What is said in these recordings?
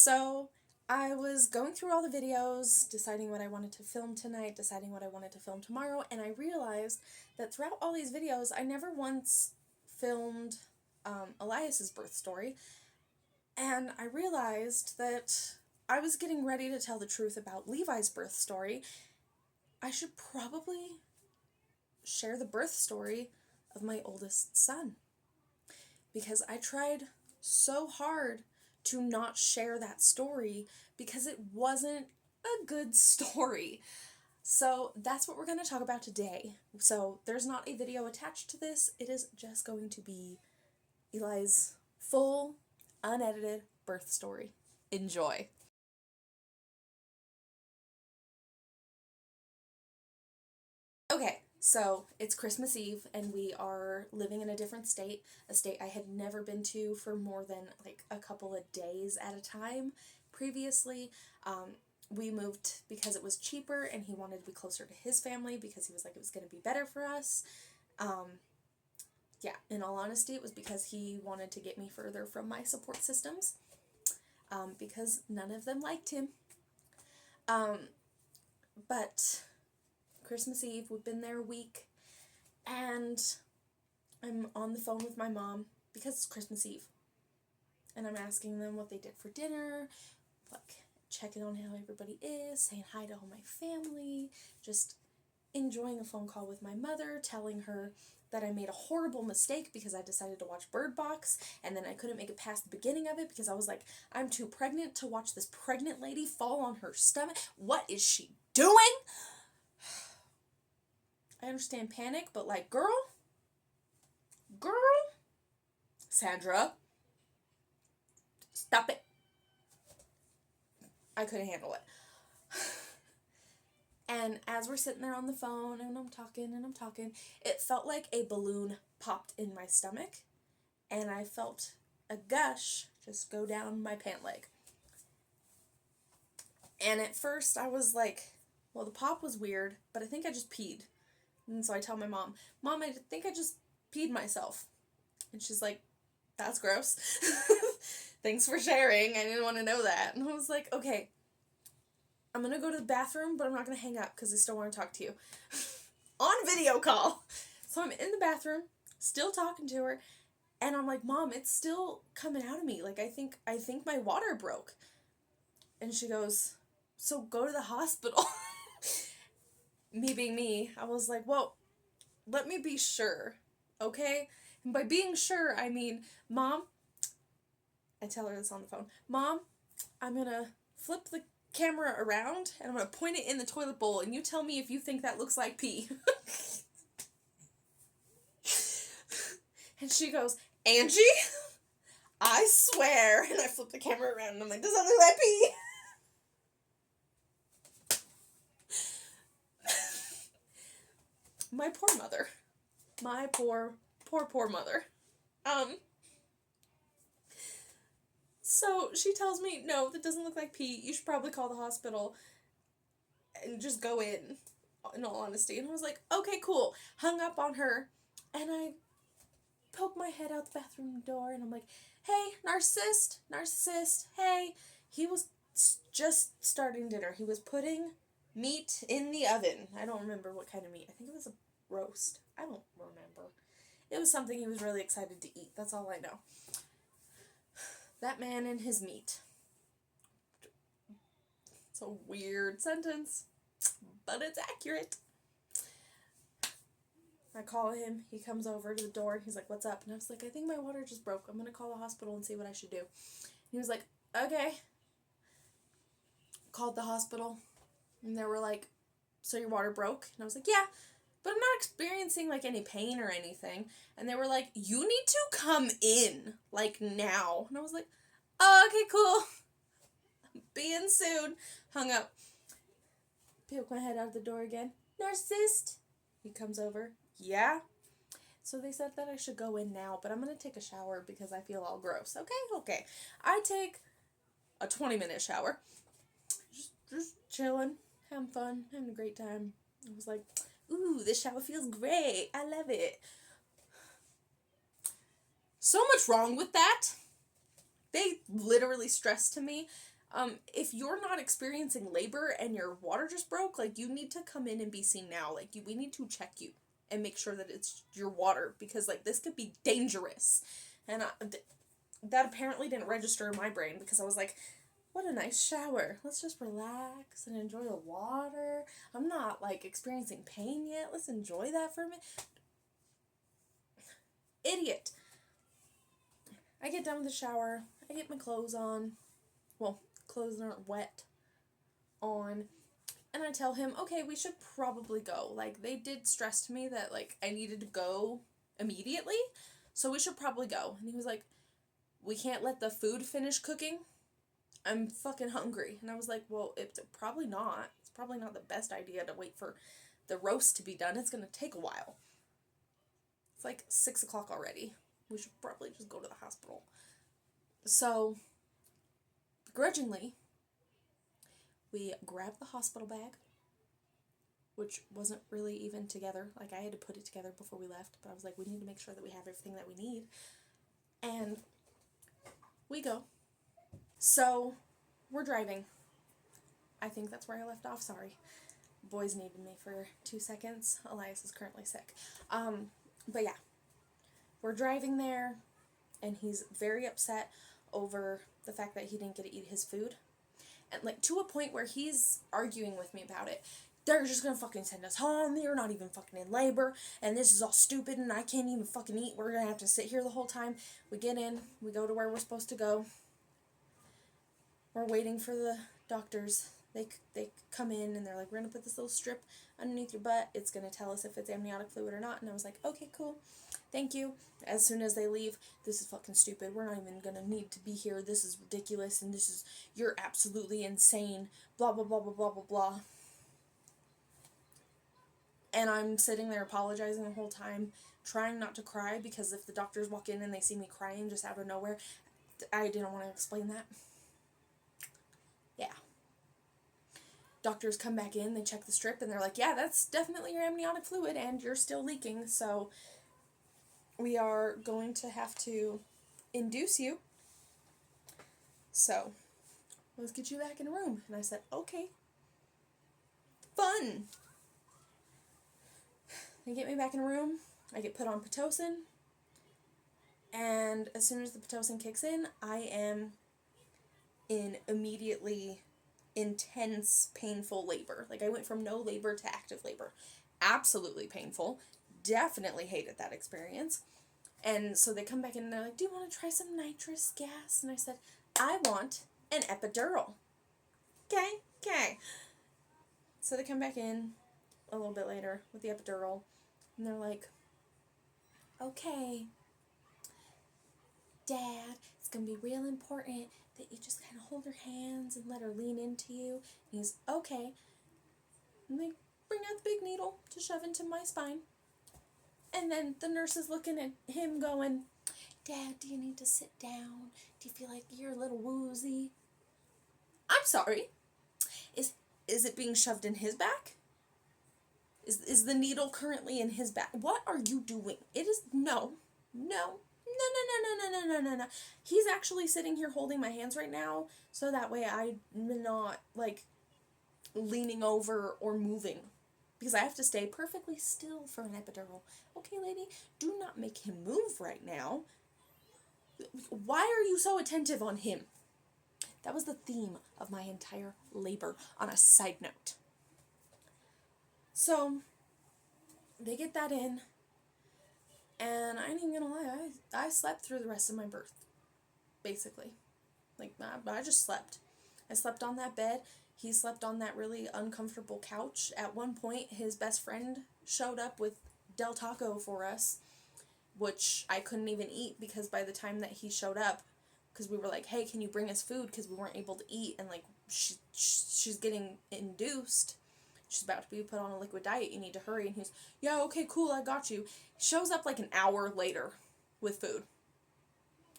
So I was going through all the videos, deciding what I wanted to film tonight, deciding what I wanted to film tomorrow, and I realized that throughout all these videos, I never once filmed Elias's birth story, and I realized that I was getting ready to tell the truth about Levi's birth story. I should probably share the birth story of my oldest son, because I tried so hard to not share that story because it wasn't a good story. So that's what we're going to talk about today. So there's not a video attached to this. It is just going to be Eli's full, unedited birth story. Enjoy. Okay, so it's Christmas Eve and we are living in a different state, a state I had never been to for more than like a couple of days at a time previously. We moved because it was cheaper and he wanted to be closer to his family because he was like it was going to be better for us. Yeah, in all honesty, it was because he wanted to get me further from my support systems because none of them liked him. But Christmas Eve, we've been there a week, and I'm on the phone with my mom because it's Christmas Eve. And I'm asking them what they did for dinner, like checking on how everybody is, saying hi to all my family, just enjoying a phone call with my mother, telling her that I made a horrible mistake because I decided to watch Bird Box, and then I couldn't make it past the beginning of it because I was like, I'm too pregnant to watch this pregnant lady fall on her stomach. What is she doing? I understand panic, but like, girl, Sandra, stop it. I couldn't handle it. And as we're sitting there on the phone and I'm talking, it felt like a balloon popped in my stomach and I felt a gush just go down my pant leg. And at first I was like, well, the pop was weird, but I think I just peed. And so I tell my mom, I think I just peed myself. And she's like, that's gross. Thanks for sharing. I didn't want to know that. And I was like, okay, I'm going to go to the bathroom, but I'm not going to hang up because I still want to talk to you. On video call. So I'm in the bathroom, still talking to her, and I'm like, Mom, it's still coming out of me. Like, I think my water broke. And she goes, so go to the hospital. Me being me, I was like, well, let me be sure, okay? And by being sure, I mean, Mom, I tell her this on the phone, Mom, I'm going to flip the camera around and I'm going to point it in the toilet bowl and you tell me if you think that looks like pee. And she goes, Angie, I swear. And I flip the camera around and I'm like, does that look like pee? My poor mother. My poor mother. So she tells me, no, that doesn't look like pee. You should probably call the hospital and just go in all honesty. And I was like, okay, cool. Hung up on her. And I poked my head out the bathroom door and I'm like, hey, narcissist, hey. He was just starting dinner. He was putting meat in the oven. I don't remember what kind of meat. I think it was a roast. I don't remember. It was something he was really excited to eat. That's all I know. That man and his meat. It's a weird sentence, but it's accurate. I call him. He comes over to the door and he's like, what's up? And I was like, I think my water just broke. I'm going to call the hospital and see what I should do. And he was like, okay. Called the hospital and they were like, so your water broke? And I was like, yeah, but I'm not experiencing like any pain or anything. And they were like, you need to come in like now. And I was like, oh, okay, cool. Being soon. Hung up. Poke my head out the door again. Narcissist. He comes over. Yeah. So they said that I should go in now, but I'm going to take a shower because I feel all gross. Okay. I take a 20-minute shower. Just chilling, having fun, having a great time. I was like, ooh, this shower feels great. I love it. So much wrong with that. They literally stressed to me If you're not experiencing labor and your water just broke, like, you need to come in and be seen now. Like, we need to check you and make sure that it's your water, because, like, this could be dangerous. And that apparently didn't register in my brain, because I was like, what a nice shower. Let's just relax and enjoy the water. I'm not, like, experiencing pain yet. Let's enjoy that for a minute. Idiot. I get done with the shower. I get my clothes on. Well, clothes aren't wet on. And I tell him, okay, we should probably go. Like, they did stress to me that, like, I needed to go immediately, so we should probably go. And he was like, we can't let the food finish cooking. I'm fucking hungry. And I was like, well, it's probably not. It's probably not the best idea to wait for the roast to be done. It's going to take a while. It's like 6 o'clock already. We should probably just go to the hospital. So, begrudgingly, we grabbed the hospital bag, which wasn't really even together. Like, I had to put it together before we left, but I was like, we need to make sure that we have everything that we need. And we go. So, we're driving. I think that's where I left off, sorry. Boys needed me for 2 seconds. Elias is currently sick. But yeah. We're driving there, and he's very upset over the fact that he didn't get to eat his food. And, like, to a point where he's arguing with me about it. They're just gonna fucking send us home. You're not even fucking in labor. And this is all stupid, and I can't even fucking eat. We're gonna have to sit here the whole time. We get in. We go to where we're supposed to go. We're waiting for the doctors. They come in, and they're like, we're gonna put this little strip underneath your butt. It's gonna tell us if it's amniotic fluid or not. And I was like, okay, cool. Thank you. As soon as they leave, this is fucking stupid. We're not even gonna need to be here. This is ridiculous, and you're absolutely insane. Blah, blah, blah, blah, blah, blah, blah. And I'm sitting there apologizing the whole time, trying not to cry, because if the doctors walk in and they see me crying just out of nowhere, I didn't want to explain that. Yeah. Doctors come back in, they check the strip, and they're like, yeah, that's definitely your amniotic fluid, and you're still leaking, so we are going to have to induce you. So, let's get you back in a room. And I said, okay. Fun! They get me back in a room. I get put on Pitocin. And as soon as the Pitocin kicks in, I am in immediately intense, painful labor. Like, I went from no labor to active labor. Absolutely painful. Definitely hated that experience. And so they come back in and they're like, do you want to try some nitrous gas? And I said, I want an epidural. Okay. So they come back in a little bit later with the epidural. And they're like, okay, Dad, it's going to be real important that you just kind of hold her hands and let her lean into you. And he's, okay. And they bring out the big needle to shove into my spine. And then the nurse is looking at him going, Dad, do you need to sit down? Do you feel like you're a little woozy? I'm sorry. Is it being shoved in his back? Is the needle currently in his back? What are you doing? It is, no. He's actually sitting here holding my hands right now, so that way I'm not, like, leaning over or moving. Because I have to stay perfectly still for an epidural. Okay, lady, do not make him move right now. Why are you so attentive on him? That was the theme of my entire labor, on a side note. So, they get that in, and I ain't even gonna lie, I slept through the rest of my birth, basically. Like, I just slept. I slept on that bed. He slept on that really uncomfortable couch. At one point, his best friend showed up with Del Taco for us, which I couldn't even eat, because by the time that he showed up, because we were like, hey, can you bring us food, because we weren't able to eat, and, like, she's getting induced. She's about to be put on a liquid diet. You need to hurry. And he's, yeah, okay, cool, I got you. He shows up like an hour later with food.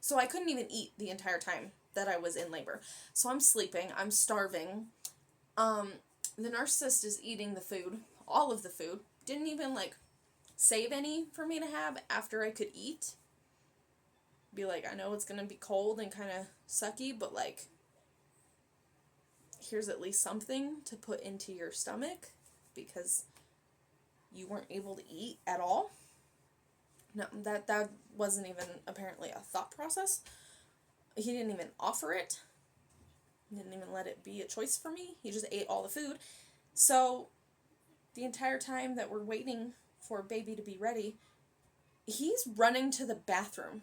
So I couldn't even eat the entire time that I was in labor. So I'm sleeping. I'm starving. The narcissist is eating the food. All of the food. Didn't even, like, save any for me to have after I could eat. Be like, I know it's going to be cold and kind of sucky, but, like, here's at least something to put into your stomach because you weren't able to eat at all. No, that wasn't even apparently a thought process. He didn't even offer it. He didn't even let it be a choice for me. He just ate all the food. So the entire time that we're waiting for baby to be ready, he's running to the bathroom.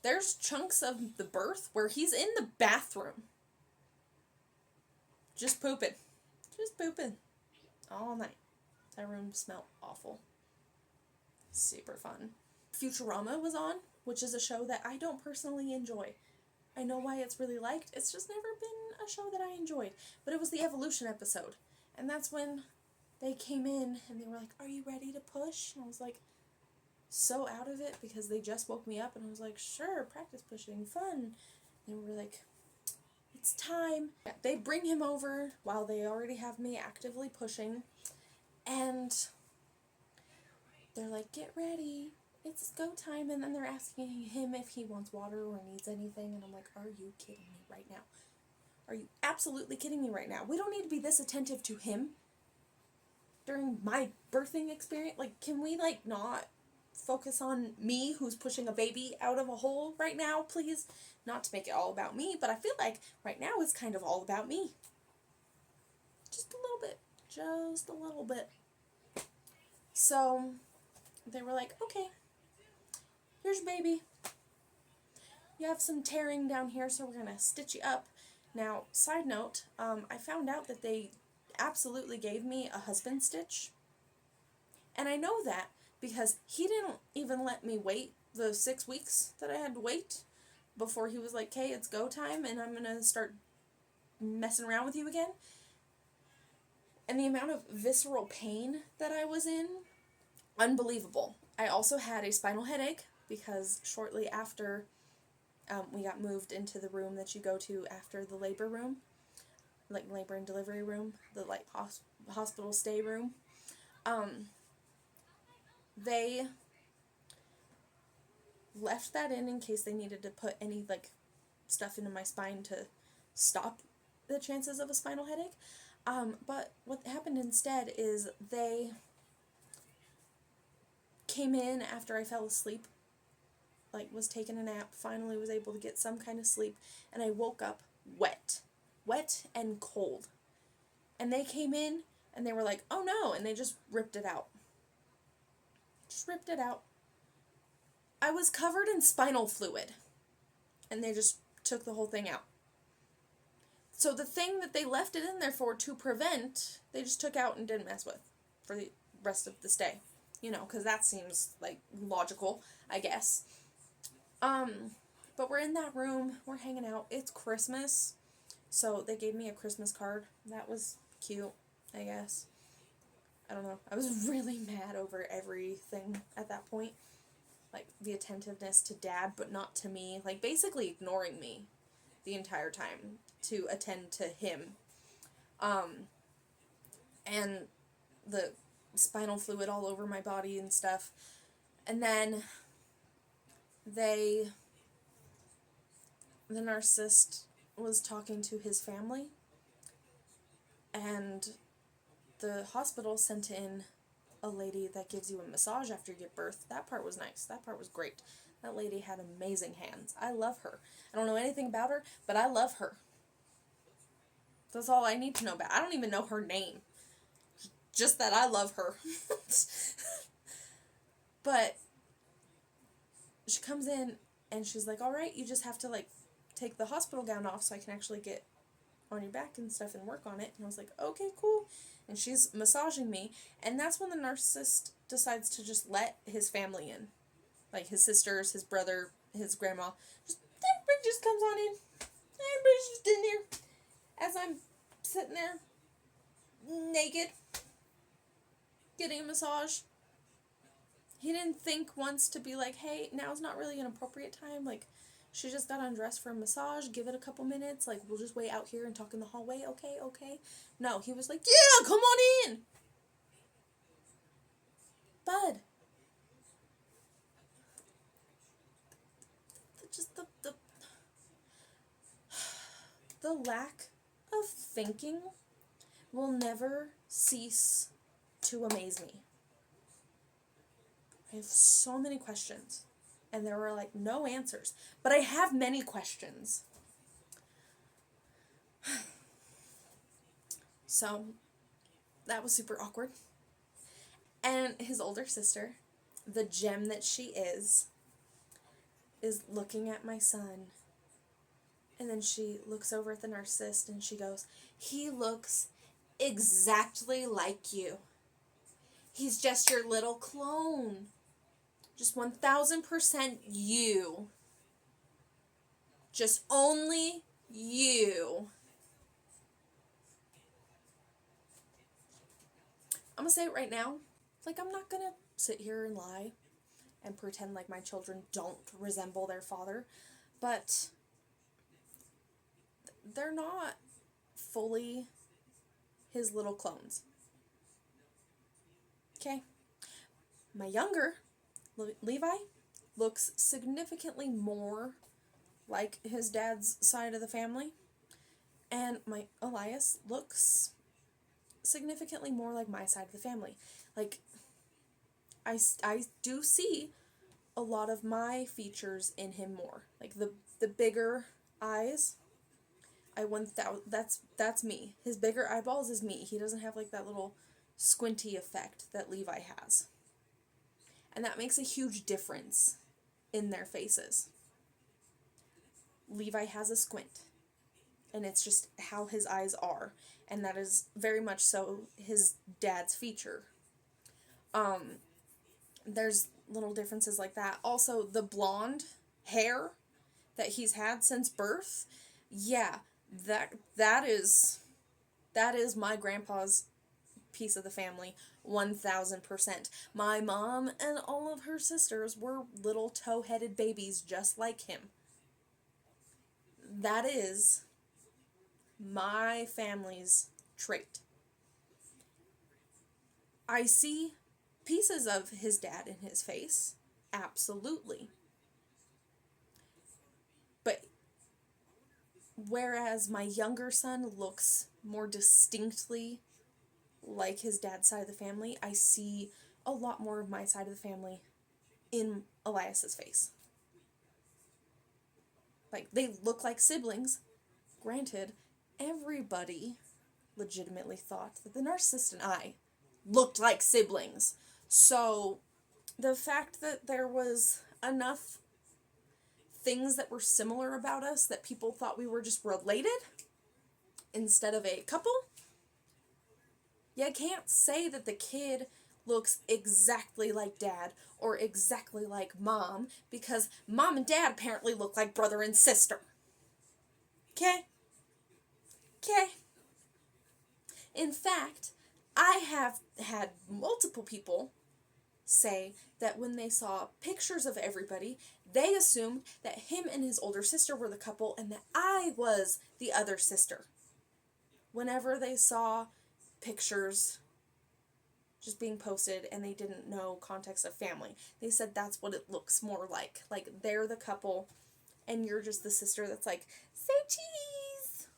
There's chunks of the birth where he's in the bathroom. Just pooping. Just pooping. All night. That room smelled awful. Super fun. Futurama was on, which is a show that I don't personally enjoy. I know why it's really liked. It's just never been a show that I enjoyed. But it was the evolution episode. And that's when they came in and they were like, "Are you ready to push?" And I was like, so out of it because they just woke me up and I was like, "Sure, practice pushing, fun." And we were like, "It's time." They bring him over while they already have me actively pushing. And they're like, "Get ready. It's go time." And then they're asking him if he wants water or needs anything. And I'm like, are you kidding me right now? Are you absolutely kidding me right now? We don't need to be this attentive to him during my birthing experience. Like, can we, like, not focus on me who's pushing a baby out of a hole right now, please? Not to make it all about me, but I feel like right now it's kind of all about me. Just a little bit. Just a little bit. So they were like, "Okay, here's your baby. You have some tearing down here, so we're going to stitch you up." Now, side note, I found out that they absolutely gave me a husband stitch. And I know that because he didn't even let me wait the 6 weeks that I had to wait before he was like, "Hey, it's go time and I'm going to start messing around with you again." And the amount of visceral pain that I was in, unbelievable. I also had a spinal headache because shortly after we got moved into the room that you go to after the labor room, like labor and delivery room, the like hospital stay room, they left that in case they needed to put any like stuff into my spine to stop the chances of a spinal headache. But what happened instead is they came in after I fell asleep, like was taking a nap, finally was able to get some kind of sleep, and I woke up wet and cold. And they came in and they were like, "Oh no," and they just ripped it out. Just ripped it out. I was covered in spinal fluid, and they just took the whole thing out. So the thing that they left it in there for to prevent, they just took out and didn't mess with for the rest of the stay. You know, because that seems like logical, I guess. But we're in that room, we're hanging out, it's Christmas, so they gave me a Christmas card. That was cute, I guess. I don't know, I was really mad over everything at that point. Like, the attentiveness to Dad, but not to me, like, basically ignoring me the entire time to attend to him. And the spinal fluid all over my body and stuff. And then the narcissist was talking to his family, and the hospital sent in a lady that gives you a massage after you give birth. That part was nice. That part was great. That lady had amazing hands. I love her. I don't know anything about her, but I love her. That's all I need to know about. I don't even know her name. Just that I love her. But she comes in and she's like, "All right, you just have to like take the hospital gown off so I can actually get on your back and stuff and work on it." And I was like, "Okay, cool." And she's massaging me, and that's when the narcissist decides to just let his family in. Like his sisters, his brother, his grandma. Everybody just comes on in. Everybody's just in there. As I'm sitting there, naked, getting a massage. He didn't think once to be like, "Hey, now's not really an appropriate time. Like, she just got undressed for a massage. Give it a couple minutes. Like, we'll just wait out here and talk in the hallway. Okay. No, he was like, "Yeah, come on in." Bud. Just the lack of thinking will never cease to amaze me. I have so many questions, and there were like no answers, but I have many questions. So that was super awkward. And his older sister, the gem that she is looking at my son. And then she looks over at the narcissist and she goes, "He looks exactly like you. He's just your little clone. Just 1000% you. Just only you." I'm gonna say it right now. Like, I'm not gonna sit here and lie and pretend like my children don't resemble their father, but they're not fully his little clones. Okay? My younger, Levi, looks significantly more like his dad's side of the family, and my Elias looks significantly more like my side of the family. Like, I do see a lot of my features in him more. Like the bigger eyes. That's me. His bigger eyeballs is me. He doesn't have like that little squinty effect that Levi has. And that makes a huge difference in their faces. Levi has a squint. And it's just how his eyes are. And that is very much so his dad's feature. There's little differences like that. Also, the blonde hair that he's had since birth, yeah, that is my grandpa's piece of the family, 1000%. My mom and all of her sisters were little tow-headed babies just like him. That is my family's trait. I see pieces of his dad in his face, absolutely. But whereas my younger son looks more distinctly like his dad's side of the family, I see a lot more of my side of the family in Elias's face. Like, they look like siblings. Granted, everybody legitimately thought that the narcissist and I looked like siblings. So, the fact that there was enough things that were similar about us that people thought we were just related instead of a couple, you can't say that the kid looks exactly like dad or exactly like mom, because mom and dad apparently look like brother and sister. Okay? Okay? In fact, I have had multiple people say that when they saw pictures of everybody, they assumed that him and his older sister were the couple and that I was the other sister. Whenever they saw pictures just being posted and they didn't know context of family, they said that's what it looks more like. Like, they're the couple and you're just the sister that's like, say cheese.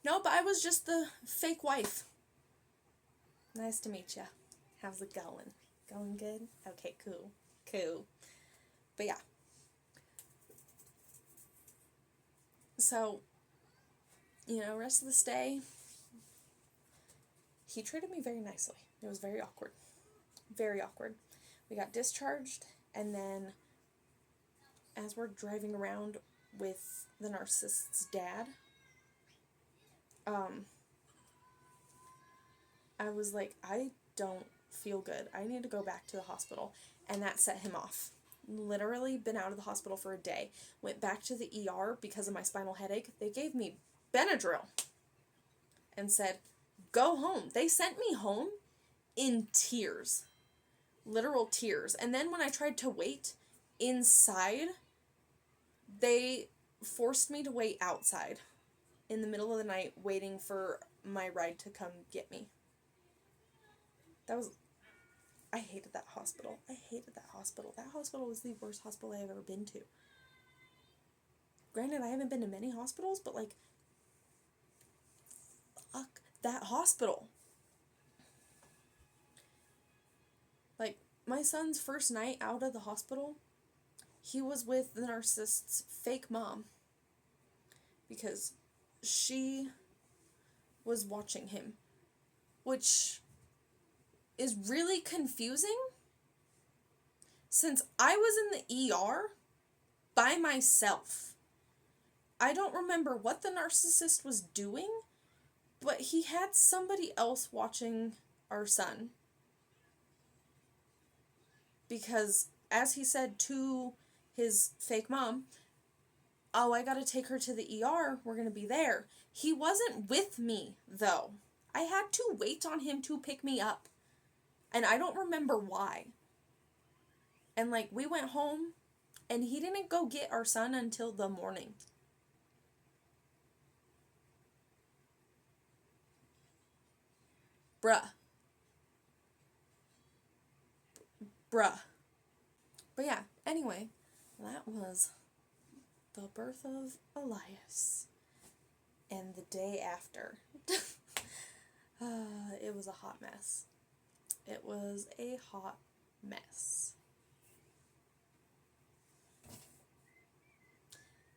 No, but I was just the fake wife. Nice to meet ya. How's it going? Going good? Okay, cool. Cool. But yeah. So, rest of the stay, he treated me very nicely. It was very awkward. Very awkward. We got discharged, and then as we're driving around with the narcissist's dad, I was like, I don't feel good. I need to go back to the hospital. And that set him off. Literally been out of the hospital for a day. Went back to the ER because of my spinal headache. They gave me Benadryl and said, go home. They sent me home in tears. Literal tears. And then when I tried to wait inside, they forced me to wait outside in the middle of the night waiting for my ride to come get me. That was I hated that hospital. I hated that hospital. That hospital was the worst hospital I've ever been to. Granted, I haven't been to many hospitals, but like, fuck that hospital. Like, my son's first night out of the hospital, he was with the narcissist's fake mom because she was watching him, which is really confusing since I was in the ER by myself. I don't remember what the narcissist was doing, but he had somebody else watching our son. Because, as he said to his fake mom, oh, I gotta take her to the ER, we're gonna be there. He wasn't with me, though. I had to wait on him to pick me up. And I don't remember why. And, like, we went home, and he didn't go get our son until the morning. Bruh. But yeah, anyway, that was the birth of Elias. And the day after. It was a hot mess. It was a hot mess.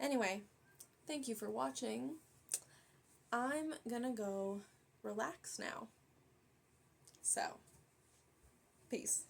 Anyway, thank you for watching. I'm gonna go relax now. So, peace.